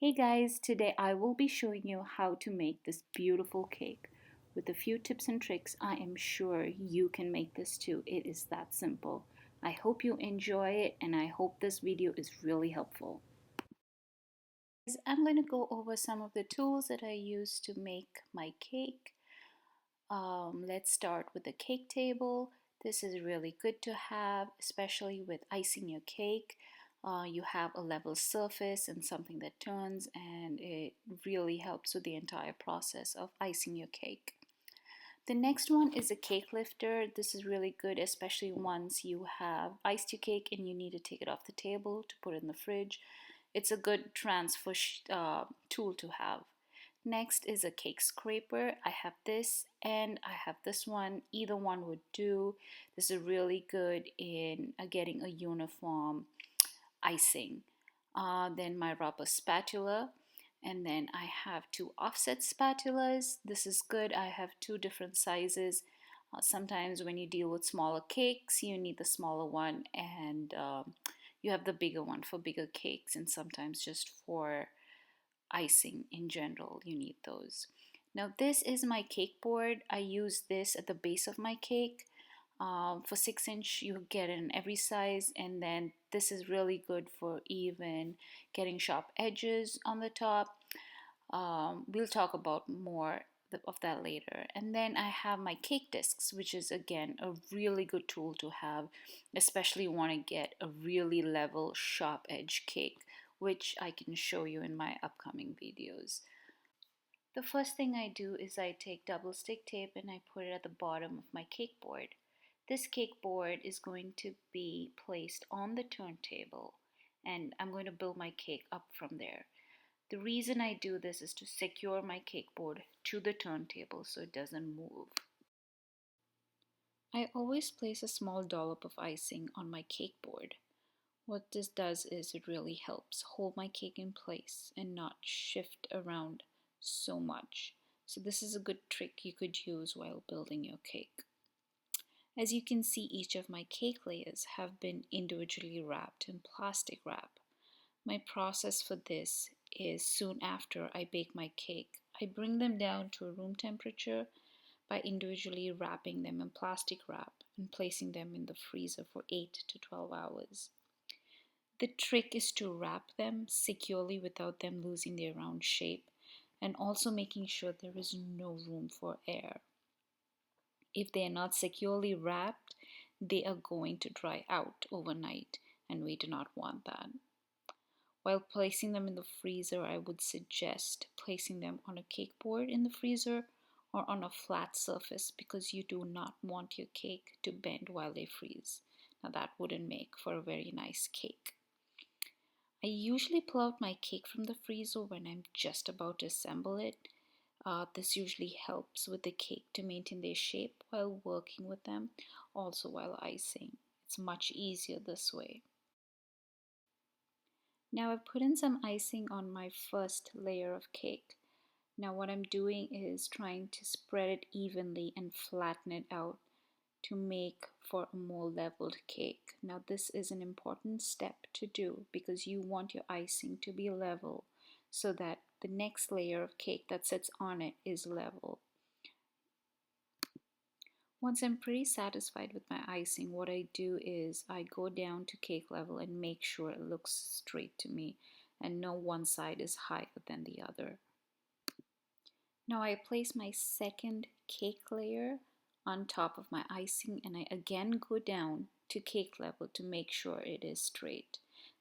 Hey guys, today I will be showing you how to make this beautiful cake. With a few tips and tricks, I am sure you can make this too. It is that simple. I hope you enjoy it and I hope this video is really helpful. I'm going to go over some of the tools that I use to make my cake. Let's start with the cake table. This is really good to have, especially with icing your cake. You have a level surface and something that turns, and it really helps with the entire process of icing your cake. The next one is a cake lifter. This is really good, especially once you have iced your cake and you need to take it off the table to put it in the fridge. It's a good transfer tool to have. Next is a cake scraper. I have this and I have this one. Either one would do. This is really good in getting a uniform icing. Then my rubber spatula. And then I have two offset spatulas. This is good. I have two different sizes. Sometimes when you deal with smaller cakes, you need the smaller one, and you have the bigger one for bigger cakes, and sometimes just for icing in general, you need those. Now, this is my cake board. I use this at the base of my cake. For 6-inch, you get it in every size, and then this is really good for even getting sharp edges on the top. We'll talk about more of that later. And then I have my cake discs, which is again a really good tool to have, especially want to get a really level, sharp edge cake, which I can show you in my upcoming videos. The first thing I do is I take double stick tape and I put it at the bottom of my cake board. This cake board is going to be placed on the turntable, and I'm going to build my cake up from there. The reason I do this is to secure my cake board to the turntable so it doesn't move. I always place a small dollop of icing on my cake board. What this does is it really helps hold my cake in place and not shift around so much. So this is a good trick you could use while building your cake. As you can see, each of my cake layers have been individually wrapped in plastic wrap. My process for this is soon after I bake my cake, I bring them down to a room temperature by individually wrapping them in plastic wrap and placing them in the freezer for 8 to 12 hours. The trick is to wrap them securely without them losing their round shape, and also making sure there is no room for air. If they are not securely wrapped, they are going to dry out overnight, and we do not want that. While placing them in the freezer, I would suggest placing them on a cake board in the freezer or on a flat surface, because you do not want your cake to bend while they freeze. Now that wouldn't make for a very nice cake. I usually pull out my cake from the freezer when I'm just about to assemble it. This usually helps with the cake to maintain their shape while working with them, also while icing. It's much easier this way. Now I've put in some icing on my first layer of cake. Now what I'm doing is trying to spread it evenly and flatten it out to make for a more leveled cake. Now this is an important step to do because you want your icing to be level so that the next layer of cake that sits on it is level. Once I'm pretty satisfied with my icing, what I do is I go down to cake level and make sure it looks straight to me and no one side is higher than the other. Now I place my second cake layer on top of my icing, and I again go down to cake level to make sure it is straight.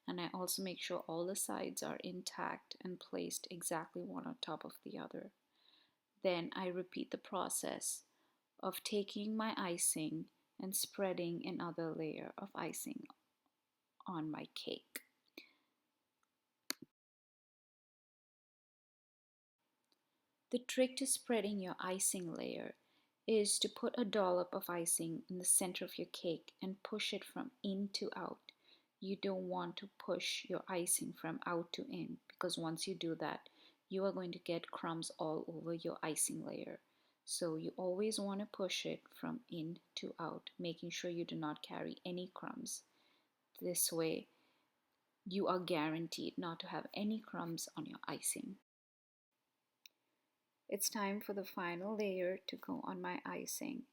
And I also make sure all the sides are intact and placed exactly one on top of the other. Then I repeat the process of taking my icing and spreading another layer of icing on my cake. The trick to spreading your icing layer is to put a dollop of icing in the center of your cake and push it from in to out. You don't want to push your icing from out to in, because once you do that, you are going to get crumbs all over your icing layer. So you always want to push it from in to out, making sure you do not carry any crumbs. This way, you are guaranteed not to have any crumbs on your icing. It's time for the final layer to go on my icing.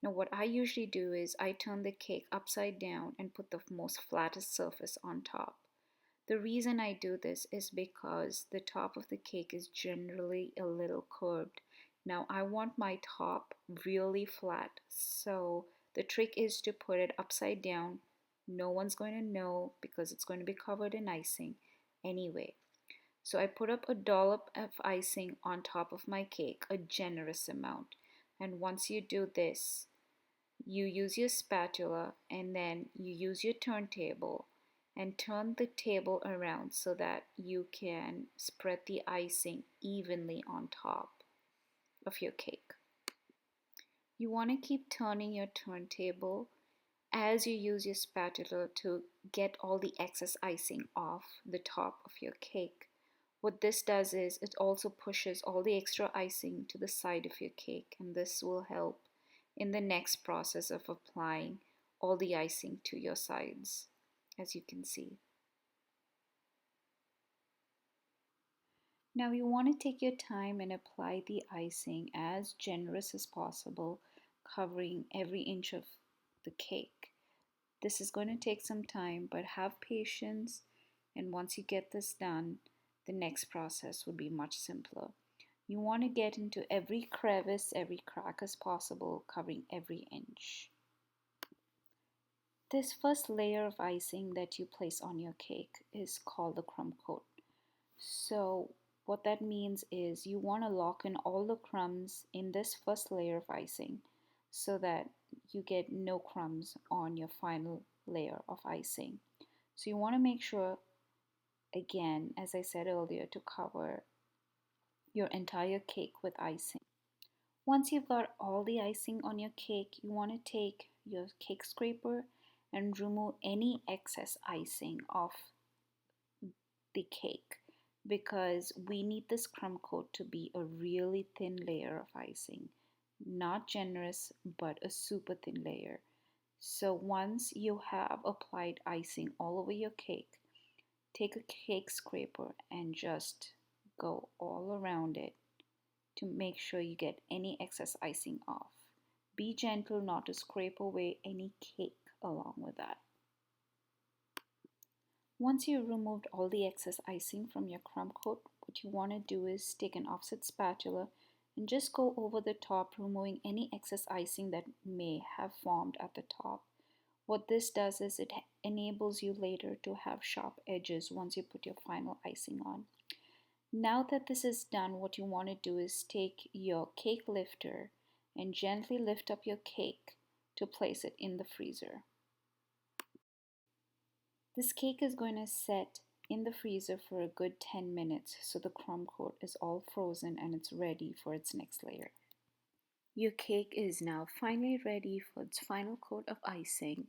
Now what I usually do is I turn the cake upside down and put the most flattest surface on top. The reason I do this is because the top of the cake is generally a little curved. Now I want my top really flat, so the trick is to put it upside down. No one's going to know because it's going to be covered in icing anyway. So I put up a dollop of icing on top of my cake, a generous amount. And once you do this, you use your spatula and then you use your turntable and turn the table around so that you can spread the icing evenly on top of your cake. You want to keep turning your turntable as you use your spatula to get all the excess icing off the top of your cake. What this does is it also pushes all the extra icing to the side of your cake, and this will help in the next process of applying all the icing to your sides, as you can see. Now you want to take your time and apply the icing as generous as possible, covering every inch of the cake. This is going to take some time, but have patience, and once you get this done, the next process would be much simpler. You want to get into every crevice, every crack as possible, covering every inch. This first layer of icing that you place on your cake is called the crumb coat. So what that means is you want to lock in all the crumbs in this first layer of icing so that you get no crumbs on your final layer of icing. So you want to make sure, again, as I said earlier, to cover your entire cake with icing. Once you've got all the icing on your cake, you want to take your cake scraper and remove any excess icing off the cake because we need this crumb coat to be a really thin layer of icing, not generous but a super thin layer. So once you have applied icing all over your cake, take a cake scraper and just go all around it to make sure you get any excess icing off. Be gentle not to scrape away any cake along with that. Once you've removed all the excess icing from your crumb coat, what you want to do is take an offset spatula and just go over the top, removing any excess icing that may have formed at the top. What this does is it enables you later to have sharp edges once you put your final icing on. Now that this is done, what you want to do is take your cake lifter and gently lift up your cake to place it in the freezer. This cake is going to set in the freezer for a good 10 minutes so the crumb coat is all frozen and it's ready for its next layer. Your cake is now finally ready for its final coat of icing.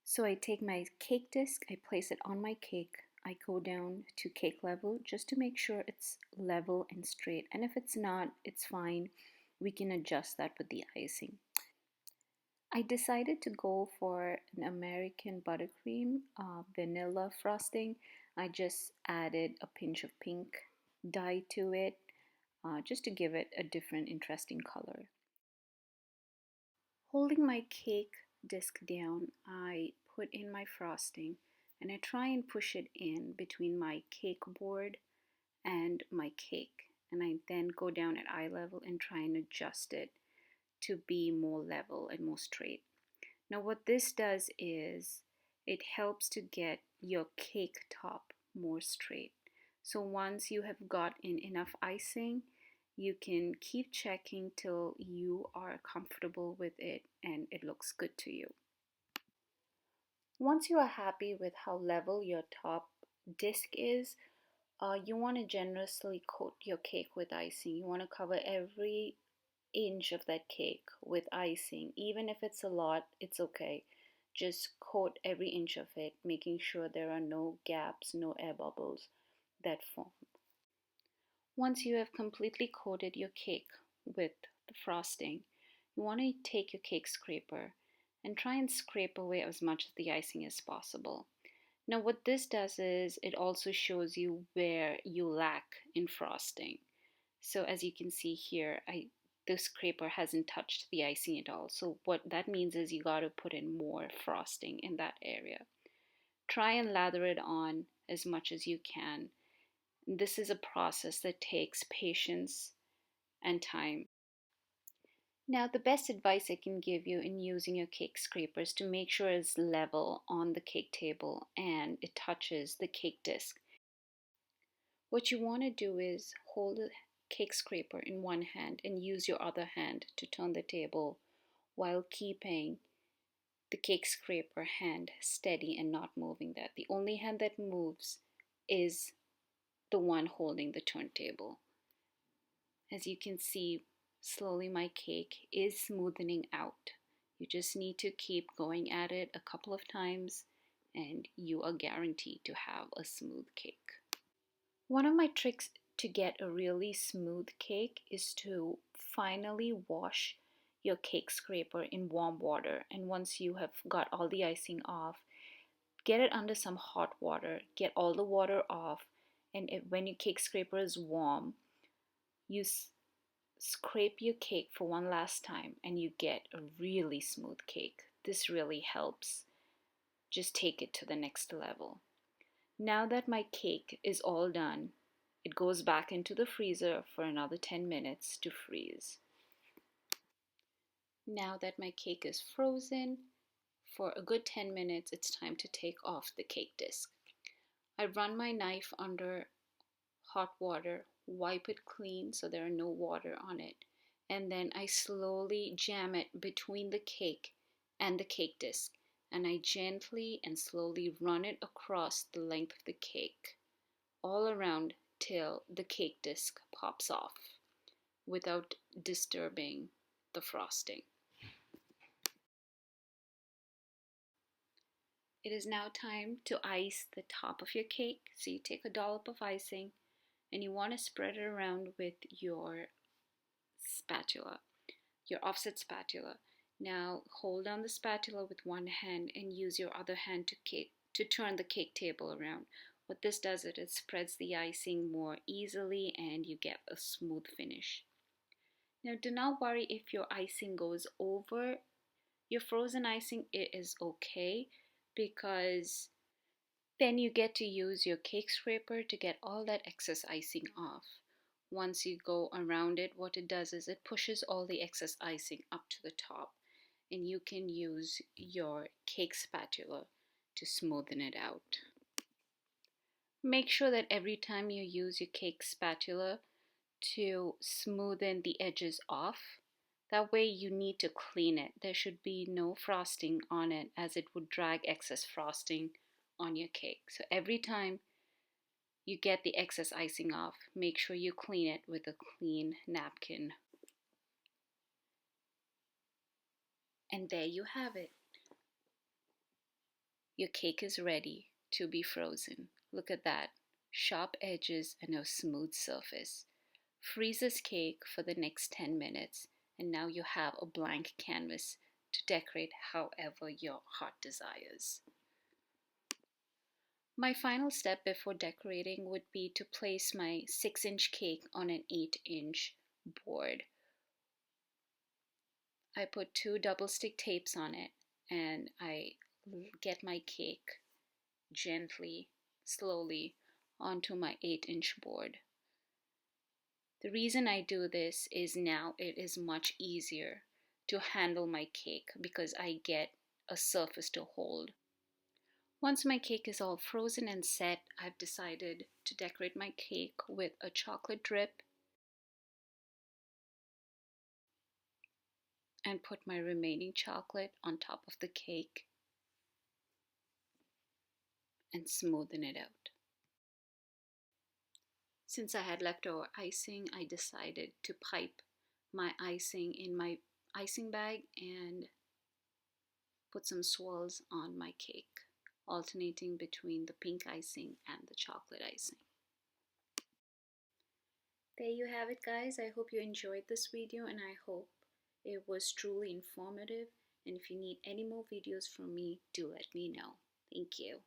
So I take my cake disc, I place it on my cake, I go down to cake level just to make sure it's level and straight, and if it's not, it's fine. We can adjust that with the icing. I decided to go for an American buttercream vanilla frosting. I just added a pinch of pink dye to it just to give it a different interesting color. Holding my cake disc down, I put in my frosting and I try and push it in between my cake board and my cake. And I then go down at eye level and try and adjust it to be more level and more straight. Now what this does is it helps to get your cake top more straight. So once you have got in enough icing, you can keep checking till you are comfortable with it and it looks good to you. Once you are happy with how level your top disc is, you want to generously coat your cake with icing. You want to cover every inch of that cake with icing. Even if it's a lot, it's okay. Just coat every inch of it, making sure there are no gaps, no air bubbles that form. Once you have completely coated your cake with the frosting, you want to take your cake scraper and try and scrape away as much of the icing as possible. Now what this does is it also shows you where you lack in frosting. So as you can see here, the scraper hasn't touched the icing at all. So what that means is you got to put in more frosting in that area. Try and lather it on as much as you can. This is a process that takes patience and time. Now, the best advice I can give you in using your cake scraper is to make sure it's level on the cake table and it touches the cake disc. What you want to do is hold the cake scraper in one hand and use your other hand to turn the table while keeping the cake scraper hand steady and not moving that. The only hand that moves is the one holding the turntable. As you can see, slowly my cake is smoothening out. You just need to keep going at it a couple of times and you are guaranteed to have a smooth cake. One of my tricks to get a really smooth cake is to finally wash your cake scraper in warm water. And once you have got all the icing off, get it under some hot water, get all the water off, and when your cake scraper is warm, you scrape your cake for one last time and you get a really smooth cake. This really helps. Just take it to the next level. Now that my cake is all done, it goes back into the freezer for another 10 minutes to freeze. Now that my cake is frozen, for a good 10 minutes, it's time to take off the cake disc. I run my knife under hot water, wipe it clean so there are no water on it, and then I slowly jam it between the cake and the cake disc, and I gently and slowly run it across the length of the cake, all around till the cake disc pops off without disturbing the frosting. It is now time to ice the top of your cake. So you take a dollop of icing and you want to spread it around with your spatula, your offset spatula. Now hold down the spatula with one hand and use your other hand to turn the cake table around. What this does is it spreads the icing more easily and you get a smooth finish. Now do not worry if your icing goes over your frozen icing. It is okay because then you get to use your cake scraper to get all that excess icing off. Once you go around it, what it does is it pushes all the excess icing up to the top, and you can use your cake spatula to smoothen it out. Make sure that every time you use your cake spatula to smoothen the edges off, that way you need to clean it. There should be no frosting on it as it would drag excess frosting on your cake. So every time you get the excess icing off, make sure you clean it with a clean napkin. And there you have it. Your cake is ready to be frozen. Look at that. Sharp edges and a smooth surface. Freeze this cake for the next 10 minutes and now you have a blank canvas to decorate however your heart desires. My final step before decorating would be to place my 6-inch cake on an 8-inch board. I put 2 double stick tapes on it and I get my cake gently, slowly onto my 8-inch board. The reason I do this is now it is much easier to handle my cake because I get a surface to hold. Once my cake is all frozen and set, I've decided to decorate my cake with a chocolate drip and put my remaining chocolate on top of the cake and smoothen it out. Since I had leftover icing, I decided to pipe my icing in my icing bag and put some swirls on my cake, alternating between the pink icing and the chocolate icing. There you have it, guys. I hope you enjoyed this video and I hope it was truly informative. And if you need any more videos from me, do let me know. Thank you.